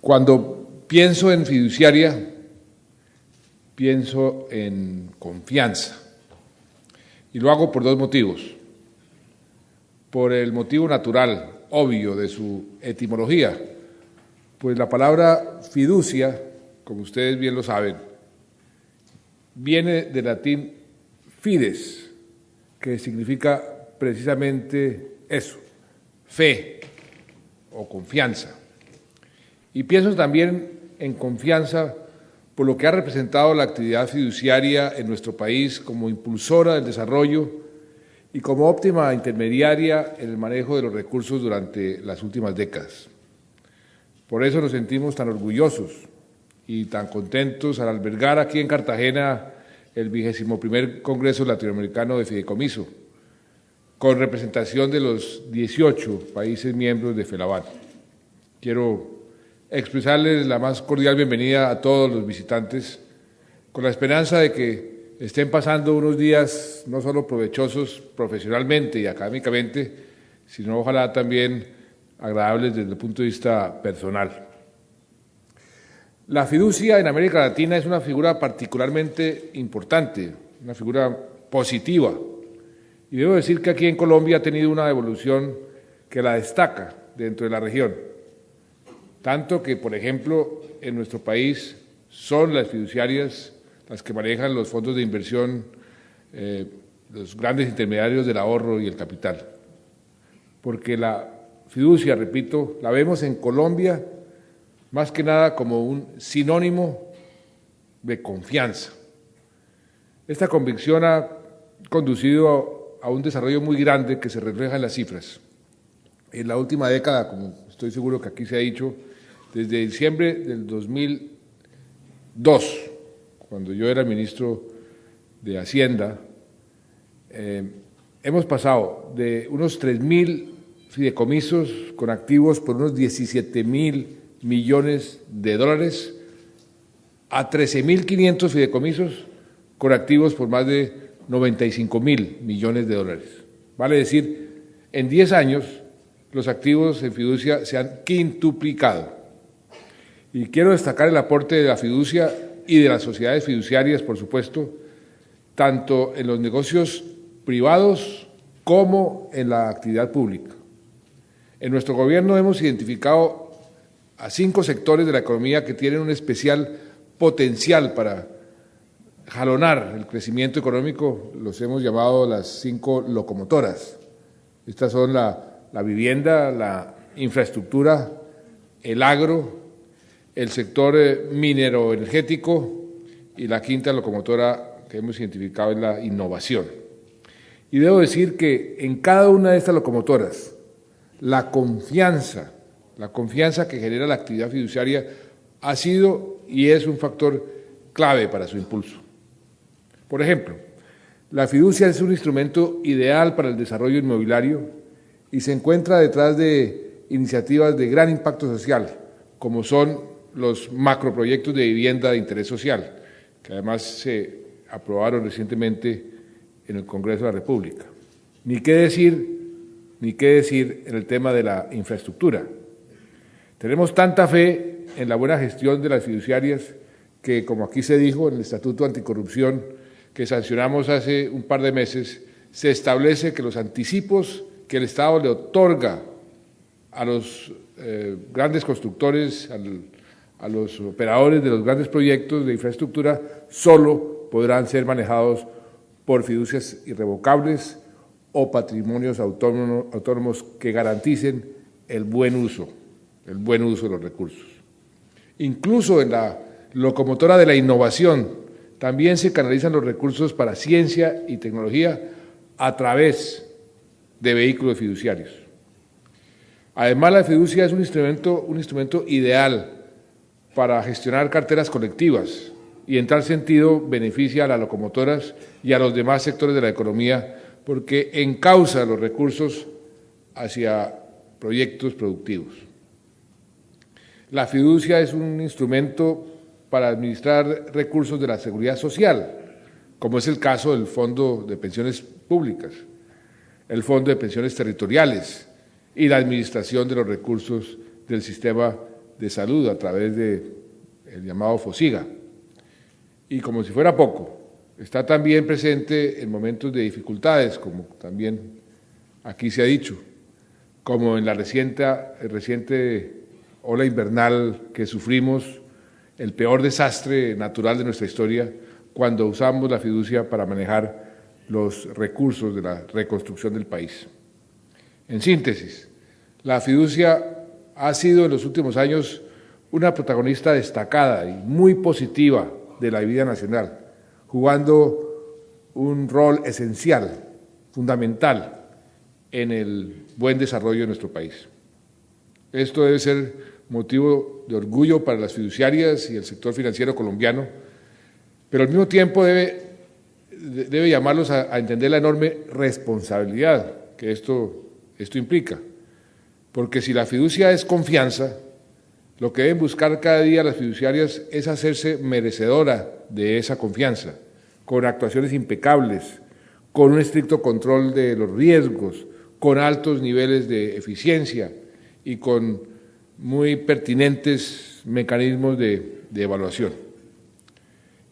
Cuando pienso en fiduciaria, pienso en confianza. Y lo hago por dos motivos. Por el motivo natural, obvio, de su etimología, pues la palabra fiducia, como ustedes bien lo saben, viene del latín fides, que significa precisamente eso, fe o confianza. Y pienso también en confianza por lo que ha representado la actividad fiduciaria en nuestro país como impulsora del desarrollo y como óptima intermediaria en el manejo de los recursos durante las últimas décadas. Por eso nos sentimos tan orgullosos y tan contentos al albergar aquí en Cartagena el 21º Congreso Latinoamericano de Fideicomiso, con representación de los 18 países miembros de FELABAN. Quiero expresarles la más cordial bienvenida a todos los visitantes, con la esperanza de que estén pasando unos días no solo provechosos profesionalmente y académicamente, sino ojalá también agradables desde el punto de vista personal. La fiducia en América Latina es una figura particularmente importante, una figura positiva, y debo decir que aquí en Colombia ha tenido una evolución que la destaca dentro de la región. Tanto que, por ejemplo, en nuestro país son las fiduciarias las que manejan los fondos de inversión, los grandes intermediarios del ahorro y el capital. Porque la fiducia, repito, la vemos en Colombia más que nada como un sinónimo de confianza. Esta convicción ha conducido a un desarrollo muy grande que se refleja en las cifras. En la última década, como estoy seguro que aquí se ha dicho, desde diciembre del 2002, cuando yo era ministro de Hacienda, hemos pasado de unos 3.000 fideicomisos con activos por unos 17.000 millones de dólares a 13.500 fideicomisos con activos por más de 95.000 millones de dólares. Vale decir, en 10 años los activos en fiducia se han quintuplicado. Y quiero destacar el aporte de la fiducia y de las sociedades fiduciarias, por supuesto, tanto en los negocios privados como en la actividad pública. En nuestro gobierno hemos identificado a 5 sectores de la economía que tienen un especial potencial para jalonar el crecimiento económico, los hemos llamado las 5 locomotoras. Estas son la vivienda, la infraestructura, el agro, el sector minero-energético y la 5ª locomotora que hemos identificado es la innovación. Y debo decir que en cada una de estas locomotoras, la confianza que genera la actividad fiduciaria ha sido y es un factor clave para su impulso. Por ejemplo, la fiducia es un instrumento ideal para el desarrollo inmobiliario y se encuentra detrás de iniciativas de gran impacto social, como son los macroproyectos de vivienda de interés social, que además se aprobaron recientemente en el Congreso de la República. Ni qué decir en el tema de la infraestructura. Tenemos tanta fe en la buena gestión de las fiduciarias que, como aquí se dijo en el Estatuto Anticorrupción que sancionamos hace un par de meses, se establece que los anticipos que el Estado le otorga a los grandes constructores, a los operadores de los grandes proyectos de infraestructura, solo podrán ser manejados por fiducias irrevocables o patrimonios autónomos que garanticen el buen uso de los recursos. Incluso en la locomotora de la innovación también se canalizan los recursos para ciencia y tecnología a través de vehículos fiduciarios. Además, la fiducia es un instrumento ideal para gestionar carteras colectivas y en tal sentido beneficia a las locomotoras y a los demás sectores de la economía porque encausa los recursos hacia proyectos productivos. La fiducia es un instrumento para administrar recursos de la seguridad social, como es el caso del Fondo de Pensiones Públicas, el Fondo de Pensiones Territoriales y la administración de los recursos del sistema de Salud a través del llamado FOSIGA. Y como si fuera poco, está también presente en momentos de dificultades, como también aquí se ha dicho, como en la reciente ola invernal que sufrimos, el peor desastre natural de nuestra historia, cuando usamos la fiducia para manejar los recursos de la reconstrucción del país. En síntesis, la fiducia ha sido en los últimos años una protagonista destacada y muy positiva de la vida nacional, jugando un rol esencial, fundamental, en el buen desarrollo de nuestro país. Esto debe ser motivo de orgullo para las fiduciarias y el sector financiero colombiano, pero al mismo tiempo debe llamarlos a entender la enorme responsabilidad que esto implica, porque si la fiducia es confianza, lo que deben buscar cada día las fiduciarias es hacerse merecedora de esa confianza, con actuaciones impecables, con un estricto control de los riesgos, con altos niveles de eficiencia y con muy pertinentes mecanismos de evaluación.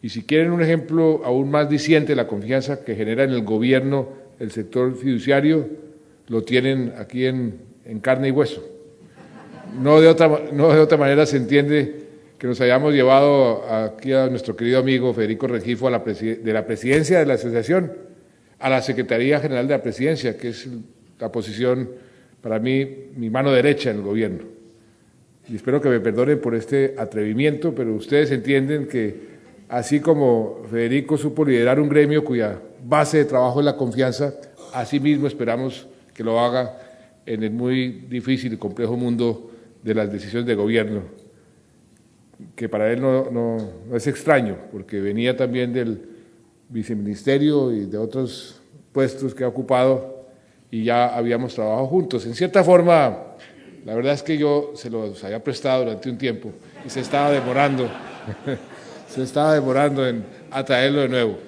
Y si quieren un ejemplo aún más diciente de la confianza que genera en el gobierno el sector fiduciario, lo tienen aquí en carne y hueso. No de otra manera se entiende que nos hayamos llevado aquí a nuestro querido amigo Federico Rengifo de la presidencia de la asociación a la Secretaría General de la Presidencia, que es la posición, para mí, mi mano derecha en el gobierno. Y espero que me perdonen por este atrevimiento, pero ustedes entienden que así como Federico supo liderar un gremio cuya base de trabajo es la confianza, así mismo esperamos que lo haga en el muy difícil y complejo mundo de las decisiones de gobierno, que para él no es extraño, porque venía también del viceministerio y de otros puestos que ha ocupado y ya habíamos trabajado juntos. En cierta forma, la verdad es que yo se los había prestado durante un tiempo y se estaba demorando, en atraerlo de nuevo.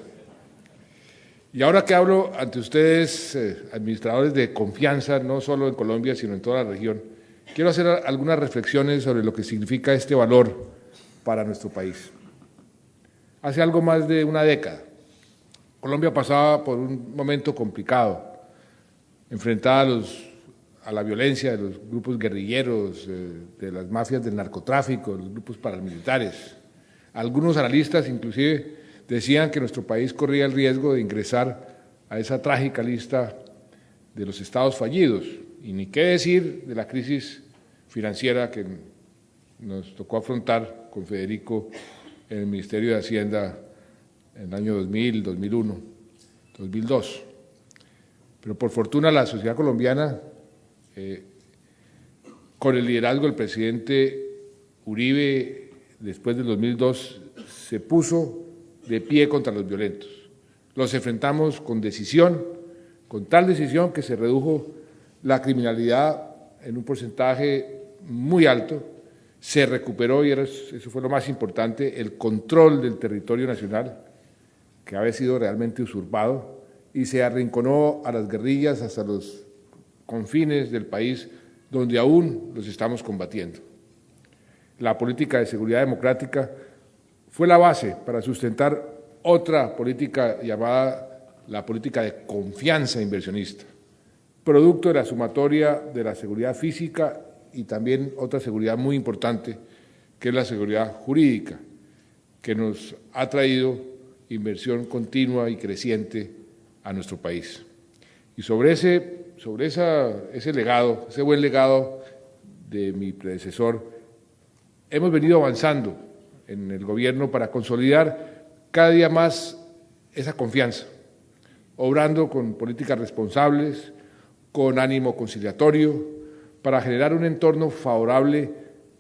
Y ahora que hablo ante ustedes, administradores de confianza, no solo en Colombia, sino en toda la región, quiero hacer algunas reflexiones sobre lo que significa este valor para nuestro país. Hace algo más de una década, Colombia pasaba por un momento complicado, enfrentada a la violencia de los grupos guerrilleros, de las mafias del narcotráfico, de los grupos paramilitares. Algunos analistas inclusive decían que nuestro país corría el riesgo de ingresar a esa trágica lista de los estados fallidos, y ni qué decir de la crisis financiera que nos tocó afrontar con Federico en el Ministerio de Hacienda en el año 2000, 2001, 2002. Pero por fortuna la sociedad colombiana, con el liderazgo del presidente Uribe, después del 2002, se puso de pie contra los violentos. Los enfrentamos con decisión, con tal decisión que se redujo la criminalidad en un porcentaje muy alto, se recuperó, y eso fue lo más importante, el control del territorio nacional, que había sido realmente usurpado, y se arrinconó a las guerrillas hasta los confines del país, donde aún los estamos combatiendo. La política de seguridad democrática fue la base para sustentar otra política llamada la política de confianza inversionista, producto de la sumatoria de la seguridad física y también otra seguridad muy importante, que es la seguridad jurídica, que nos ha traído inversión continua y creciente a nuestro país. Y sobre ese legado, ese buen legado de mi predecesor, hemos venido avanzando en el gobierno para consolidar cada día más esa confianza, obrando con políticas responsables, con ánimo conciliatorio, para generar un entorno favorable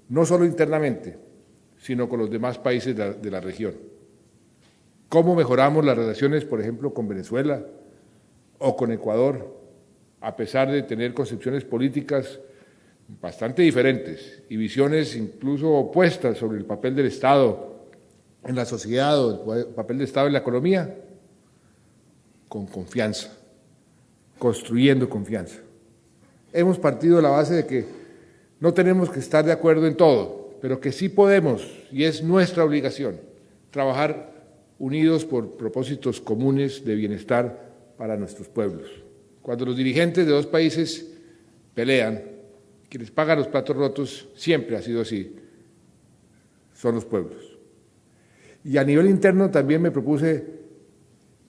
no solo internamente, sino con los demás países de la región. ¿Cómo mejoramos las relaciones, por ejemplo, con Venezuela o con Ecuador, a pesar de tener concepciones políticas bastante diferentes y visiones incluso opuestas sobre el papel del Estado en la sociedad o el papel del Estado en la economía? Con confianza, construyendo confianza. Hemos partido de la base de que no tenemos que estar de acuerdo en todo, pero que sí podemos, y es nuestra obligación, trabajar unidos por propósitos comunes de bienestar para nuestros pueblos. Cuando los dirigentes de dos países pelean, quienes pagan los platos rotos siempre ha sido así, son los pueblos. Y a nivel interno también me propuse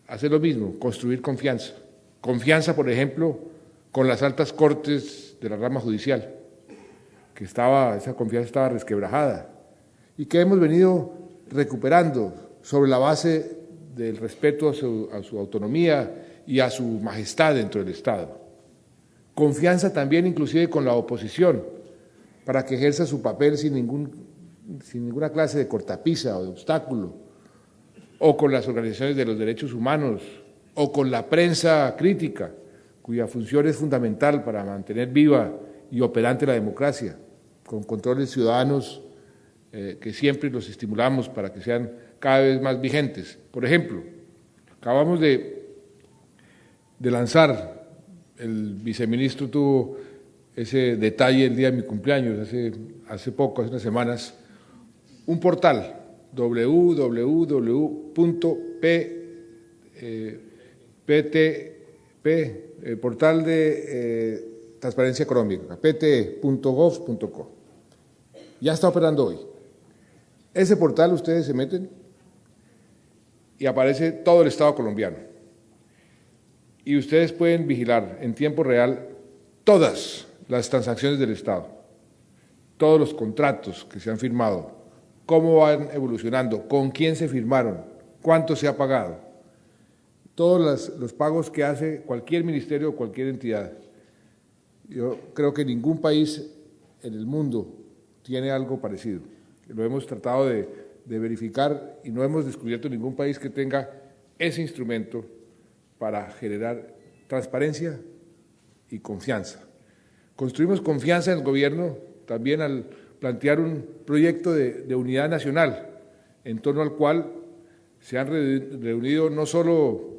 hacer lo mismo, construir confianza. Confianza, por ejemplo, con las altas cortes de la rama judicial, que esa confianza estaba resquebrajada y que hemos venido recuperando sobre la base del respeto a su autonomía y a su majestad dentro del Estado. Confianza también inclusive con la oposición, para que ejerza su papel sin ninguna clase de cortapisa o de obstáculo, o con las organizaciones de los derechos humanos, o con la prensa crítica, cuya función es fundamental para mantener viva y operante la democracia, con controles ciudadanos que siempre los estimulamos para que sean cada vez más vigentes. Por ejemplo, acabamos de lanzar, el viceministro tuvo ese detalle el día de mi cumpleaños, hace unas semanas, un portal, el portal de transparencia económica, pt.gov.co. Ya está operando hoy. Ese portal ustedes se meten y aparece todo el Estado colombiano. Y ustedes pueden vigilar en tiempo real todas las transacciones del Estado, todos los contratos que se han firmado, cómo van evolucionando, con quién se firmaron, cuánto se ha pagado, todos los pagos que hace cualquier ministerio o cualquier entidad. Yo creo que ningún país en el mundo tiene algo parecido. Lo hemos tratado de verificar y no hemos descubierto ningún país que tenga ese instrumento para generar transparencia y confianza. Construimos confianza en el gobierno también al plantear un proyecto de unidad nacional, en torno al cual se han reunido no solo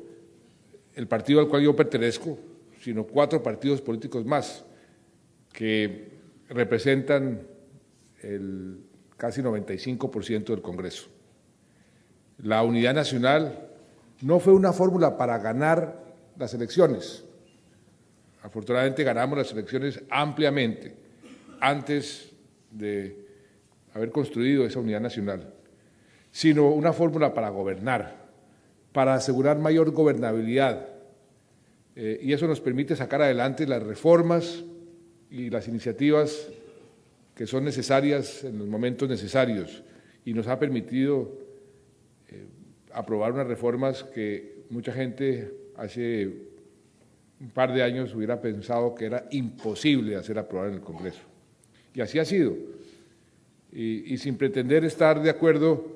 el partido al cual yo pertenezco, sino 4 partidos políticos más, que representan el casi 95% del Congreso. La unidad nacional no fue una fórmula para ganar las elecciones. Afortunadamente ganamos las elecciones ampliamente antes de haber construido esa unidad nacional, sino una fórmula para gobernar, para asegurar mayor gobernabilidad. Y eso nos permite sacar adelante las reformas y las iniciativas que son necesarias en los momentos necesarios, y nos ha permitido aprobar unas reformas que mucha gente hace un par de años hubiera pensado que era imposible hacer aprobar en el Congreso. Y así ha sido. Y sin pretender estar de acuerdo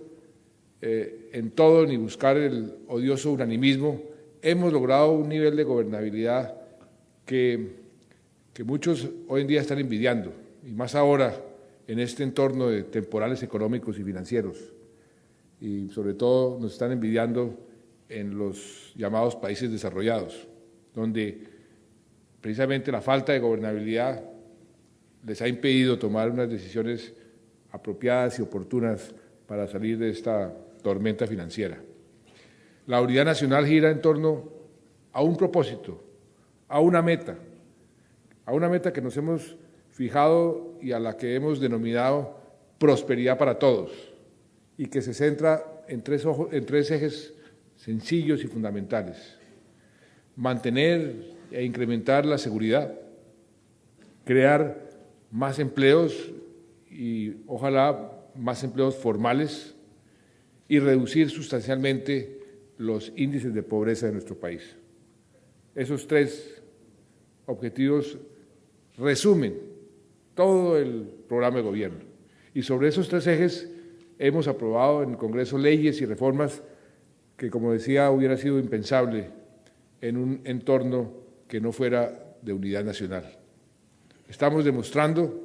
en todo ni buscar el odioso unanimismo, hemos logrado un nivel de gobernabilidad que muchos hoy en día están envidiando, y más ahora en este entorno de temporales económicos y financieros. Y sobre todo nos están envidiando en los llamados países desarrollados, donde precisamente la falta de gobernabilidad les ha impedido tomar unas decisiones apropiadas y oportunas para salir de esta tormenta financiera. La unidad nacional gira en torno a un propósito, a una meta que nos hemos fijado y a la que hemos denominado prosperidad para todos, y que se centra en tres ejes sencillos y fundamentales: mantener e incrementar la seguridad, crear más empleos y ojalá más empleos formales, y reducir sustancialmente los índices de pobreza de nuestro país. Esos 3 objetivos resumen todo el programa de gobierno, y sobre esos 3 ejes hemos aprobado en el Congreso leyes y reformas que, como decía, hubiera sido impensable en un entorno que no fuera de unidad nacional. Estamos demostrando,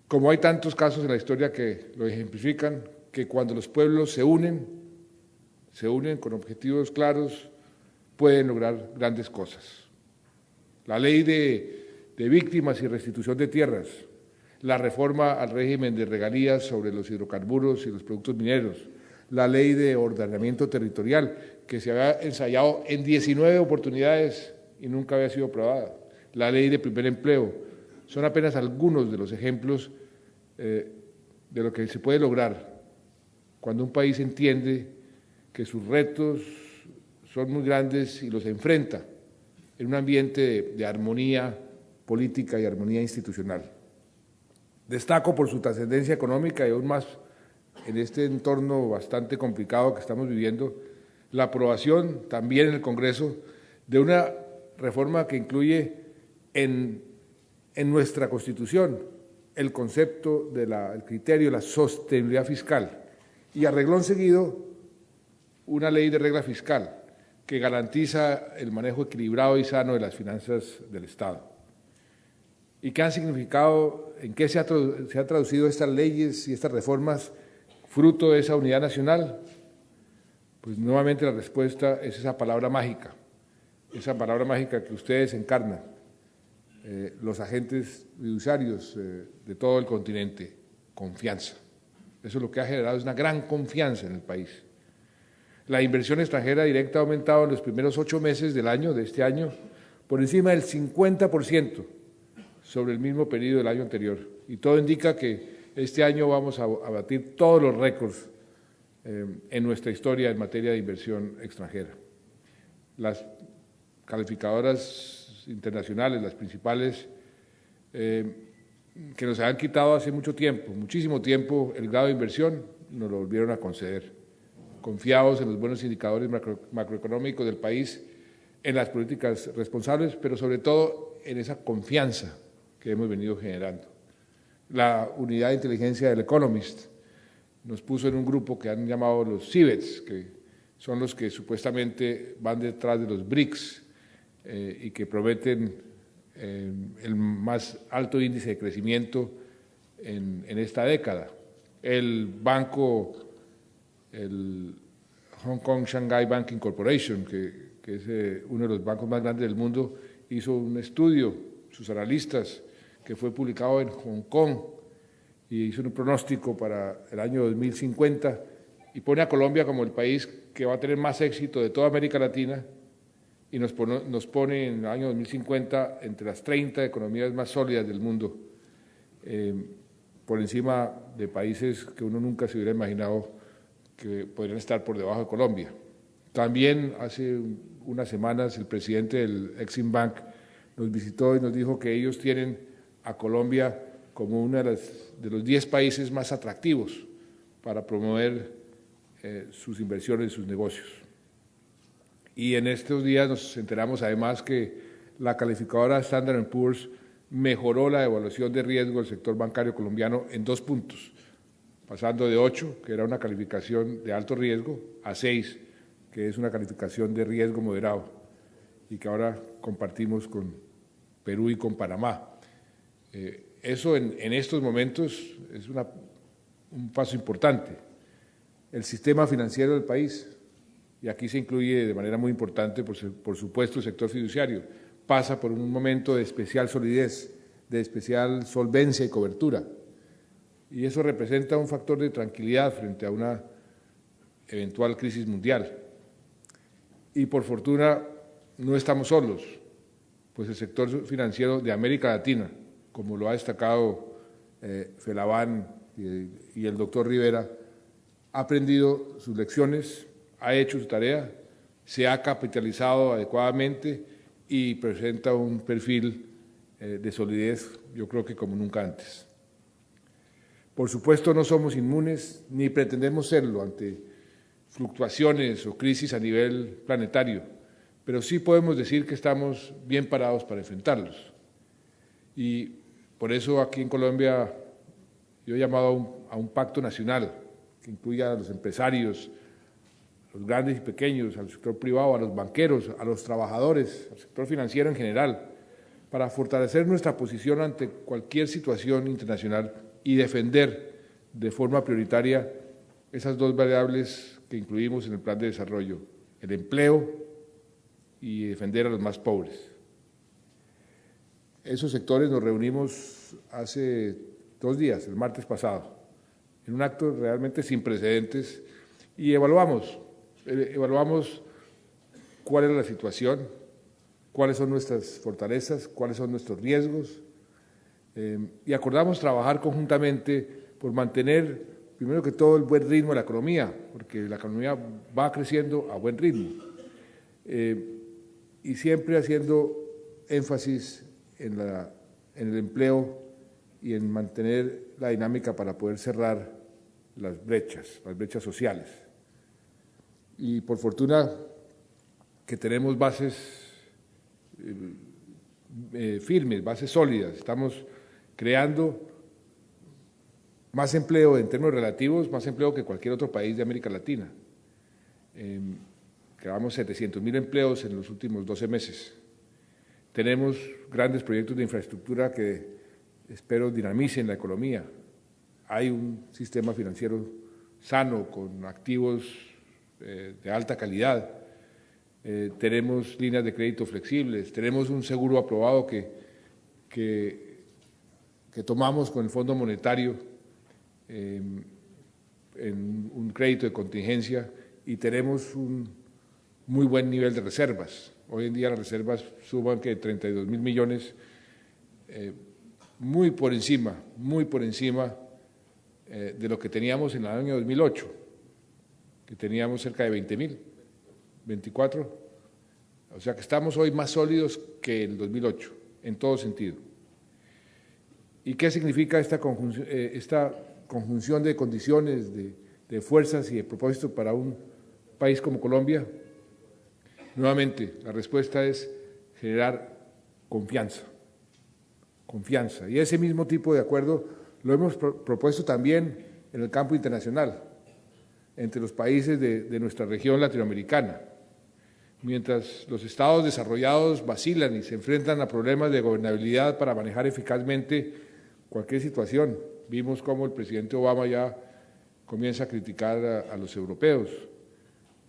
como hay tantos casos en la historia que lo ejemplifican, que cuando los pueblos se unen con objetivos claros, pueden lograr grandes cosas. La ley de víctimas y restitución de tierras, la reforma al régimen de regalías sobre los hidrocarburos y los productos mineros, la ley de ordenamiento territorial, que se había ensayado en 19 oportunidades y nunca había sido aprobada, la ley de primer empleo. Son apenas algunos de los ejemplos de lo que se puede lograr cuando un país entiende que sus retos son muy grandes y los enfrenta en un ambiente de armonía política y armonía institucional. Destaco por su trascendencia económica y aún más en este entorno bastante complicado que estamos viviendo, la aprobación también en el Congreso de una reforma que incluye en nuestra Constitución el concepto del criterio de la sostenibilidad fiscal y a reglón seguido una ley de regla fiscal que garantiza el manejo equilibrado y sano de las finanzas del Estado. ¿Y qué han significado, en qué se han traducido estas leyes y estas reformas fruto de esa unidad nacional? Pues nuevamente la respuesta es esa palabra mágica que ustedes encarnan, los agentes fiduciarios de todo el continente, confianza. Eso es lo que ha generado, es una gran confianza en el país. La inversión extranjera directa ha aumentado en los primeros 8 meses de este año, por encima del 50% sobre el mismo periodo del año anterior. Y todo indica que este año vamos a batir todos los récords en nuestra historia en materia de inversión extranjera. Las calificadoras internacionales, las principales, que nos habían quitado hace mucho tiempo, muchísimo tiempo, el grado de inversión, nos lo volvieron a conceder. Confiados en los buenos indicadores macroeconómicos del país, en las políticas responsables, pero sobre todo en esa confianza que hemos venido generando. La unidad de inteligencia del Economist nos puso en un grupo que han llamado los CIBETs, que son los que supuestamente van detrás de los BRICS y que prometen el más alto índice de crecimiento en esta década. El Hong Kong Shanghai Banking Corporation, que es uno de los bancos más grandes del mundo, hizo un estudio, sus analistas, que fue publicado en Hong Kong y hizo un pronóstico para el año 2050 y pone a Colombia como el país que va a tener más éxito de toda América Latina y nos pone en el año 2050 entre las 30 economías más sólidas del mundo, por encima de países que uno nunca se hubiera imaginado que podrían estar por debajo de Colombia. También hace unas semanas el presidente del Exim Bank nos visitó y nos dijo que ellos tienen a Colombia como uno de los 10 países más atractivos para promover sus inversiones y sus negocios. Y en estos días nos enteramos además que la calificadora Standard & Poor's mejoró la evaluación de riesgo del sector bancario colombiano en 2 puntos, pasando de 8, que era una calificación de alto riesgo, a 6, que es una calificación de riesgo moderado, y que ahora compartimos con Perú y con Panamá. Eso en estos momentos es un paso importante. El sistema financiero del país, y aquí se incluye de manera muy importante, por supuesto, el sector fiduciario, pasa por un momento de especial solidez, de especial solvencia y cobertura. Y eso representa un factor de tranquilidad frente a una eventual crisis mundial. Y por fortuna no estamos solos, pues el sector financiero de América Latina, como lo ha destacado Felaván y el doctor Rivera, ha aprendido sus lecciones, ha hecho su tarea, se ha capitalizado adecuadamente y presenta un perfil de solidez, yo creo que como nunca antes. Por supuesto, no somos inmunes ni pretendemos serlo ante fluctuaciones o crisis a nivel planetario, pero sí podemos decir que estamos bien parados para enfrentarlos. Y por eso aquí en Colombia yo he llamado a un pacto nacional que incluya a los empresarios, a los grandes y pequeños, al sector privado, a los banqueros, a los trabajadores, al sector financiero en general, para fortalecer nuestra posición ante cualquier situación internacional y defender de forma prioritaria esas 2 variables que incluimos en el plan de desarrollo, el empleo y defender a los más pobres. Esos sectores nos reunimos hace 2 días, el martes pasado, en un acto realmente sin precedentes, y evaluamos cuál era la situación, cuáles son nuestras fortalezas, cuáles son nuestros riesgos, y acordamos trabajar conjuntamente por mantener, primero que todo, el buen ritmo de la economía, porque la economía va creciendo a buen ritmo, y siempre haciendo énfasis en el empleo y en mantener la dinámica para poder cerrar las brechas sociales. Y por fortuna que tenemos bases firmes, bases sólidas, estamos creando más empleo en términos relativos, más empleo que cualquier otro país de América Latina. Creamos 700.000 empleos en los últimos 12 meses. Tenemos grandes proyectos de infraestructura que espero dinamicen la economía. Hay un sistema financiero sano, con activos de alta calidad. Tenemos líneas de crédito flexibles, tenemos un seguro aprobado que tomamos con el Fondo Monetario en un crédito de contingencia, y tenemos un muy buen nivel de reservas. Hoy en día las reservas suman que 32.000 millones, muy por encima de lo que teníamos en el año 2008, que teníamos cerca de 20.000, 24, o sea que estamos hoy más sólidos que en el 2008, en todo sentido. ¿Y qué significa esta conjunción de condiciones, de fuerzas y de propósitos para un país como Colombia? Nuevamente, la respuesta es generar confianza, y ese mismo tipo de acuerdo lo hemos propuesto también en el campo internacional, entre los países de nuestra región latinoamericana. Mientras los estados desarrollados vacilan y se enfrentan a problemas de gobernabilidad para manejar eficazmente cualquier situación, vimos cómo el presidente Obama ya comienza a criticar a los europeos.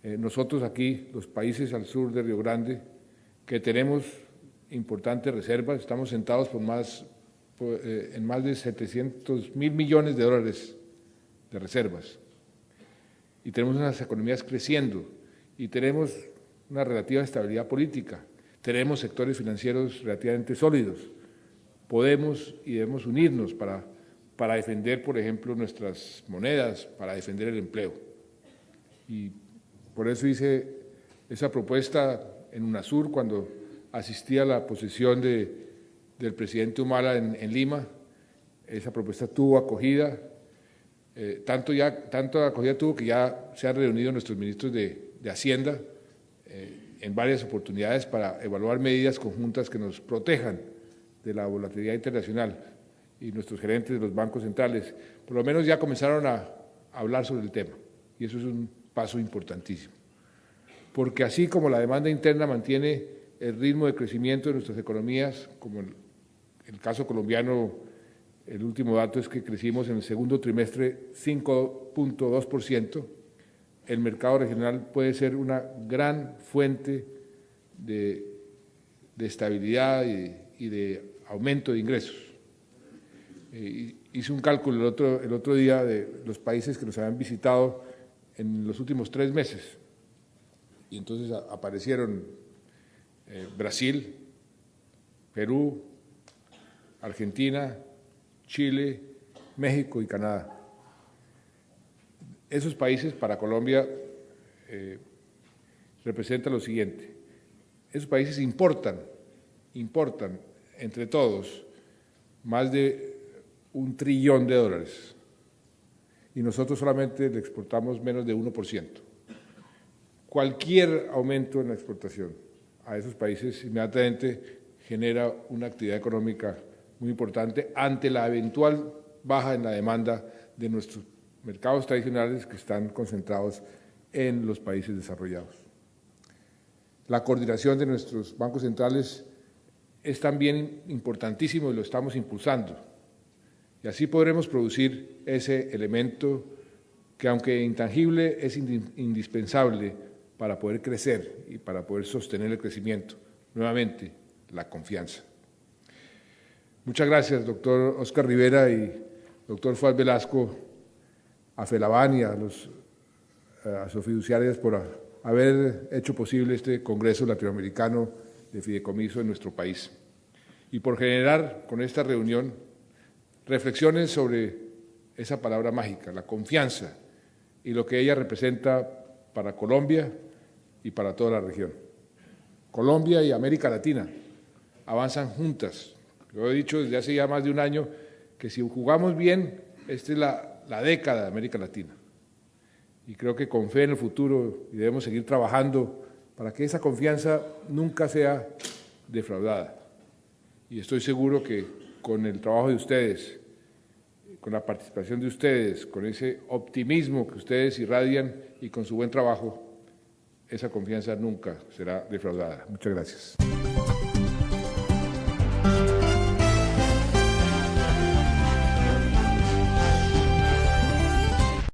Nosotros aquí, los países al sur de Río Grande, que tenemos importantes reservas, estamos sentados en más de 700.000 millones de dólares de reservas, y tenemos unas economías creciendo, y tenemos una relativa estabilidad política, tenemos sectores financieros relativamente sólidos. Podemos y debemos unirnos para defender, por ejemplo, nuestras monedas, para defender el empleo. Y por eso hice esa propuesta en UNASUR cuando asistí a la posesión del presidente Humala en Lima. Esa propuesta tuvo acogida, tanto acogida tuvo que ya se han reunido nuestros ministros de Hacienda en varias oportunidades para evaluar medidas conjuntas que nos protejan de la volatilidad internacional, y nuestros gerentes de los bancos centrales por lo menos ya comenzaron a hablar sobre el tema, y eso es un paso importantísimo, porque así como la demanda interna mantiene el ritmo de crecimiento de nuestras economías, como en el caso colombiano, el último dato es que crecimos en el segundo trimestre 5.2%, el mercado regional puede ser una gran fuente de estabilidad y de aumento de ingresos. Hice un cálculo el otro día de los países que nos habían visitado en los últimos 3 meses, y entonces aparecieron Brasil, Perú, Argentina, Chile, México y Canadá. Esos países para Colombia representan lo siguiente: esos países importan entre todos más de $1 trillón, y nosotros solamente le exportamos menos de 1%. Cualquier aumento en la exportación a esos países inmediatamente genera una actividad económica muy importante ante la eventual baja en la demanda de nuestros mercados tradicionales, que están concentrados en los países desarrollados. La coordinación de nuestros bancos centrales es también importantísimo y lo estamos impulsando, y así podremos producir ese elemento que, aunque intangible, es indispensable para poder crecer y para poder sostener el crecimiento. Nuevamente, la confianza. Muchas gracias, doctor Oscar Rivera, y doctor Fuad Velasco, a FELABAN y a sus fiduciarias por haber hecho posible este Congreso Latinoamericano de Fideicomiso en nuestro país y por generar con esta reunión reflexiones sobre esa palabra mágica, la confianza, y lo que ella representa para Colombia y para toda la región. Colombia y América Latina avanzan juntas. Yo he dicho desde hace ya más de un año que si jugamos bien, esta es la década de América Latina. Y creo que con fe en el futuro y debemos seguir trabajando para que esa confianza nunca sea defraudada. Y estoy seguro que con el trabajo de ustedes, con la participación de ustedes, con ese optimismo que ustedes irradian y con su buen trabajo, esa confianza nunca será defraudada. Muchas gracias.